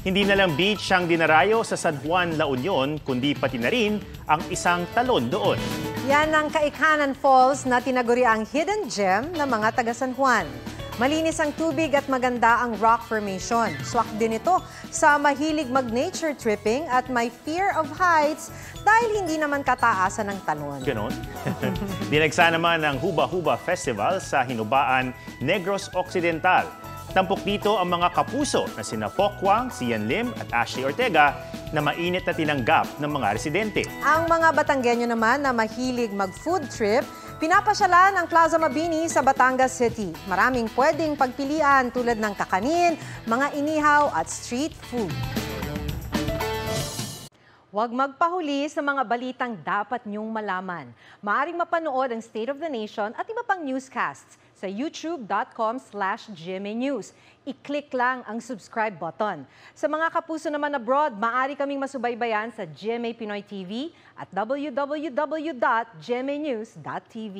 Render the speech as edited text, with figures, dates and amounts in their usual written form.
Hindi na lang beach ang dinarayo sa San Juan, La Union, kundi pati na rin ang isang talon doon. Yan ang Kaikanan Falls na tinaguri ang hidden gem ng mga taga San Juan. Malinis ang tubig at maganda ang rock formation. Swak din ito sa mahilig mag-nature tripping at may fear of heights dahil hindi naman kataasan ng talon. Ganon? Dinagsa naman ang Huba Huba Festival sa Hinubaan, Negros Occidental. Tampok dito ang mga kapuso na sina Pokwang, Sian Lim at Ashley Ortega na mainit na tinanggap ng mga residente. Ang mga Batanggenyo naman na mahilig mag-food trip, pinapasyalan ang Plaza Mabini sa Batangas City. Maraming pwedeng pagpilian tulad ng kakanin, mga inihaw at street food. Huwag magpahuli sa mga balitang dapat niyong malaman. Maaaring mapanood ang State of the Nation at iba pang newscasts sa youtube.com/GMAnews. I-click lang ang subscribe button. Sa mga kapuso naman abroad, maaari kaming masubaybayan sa GMA Pinoy TV at www.gmanews.tv.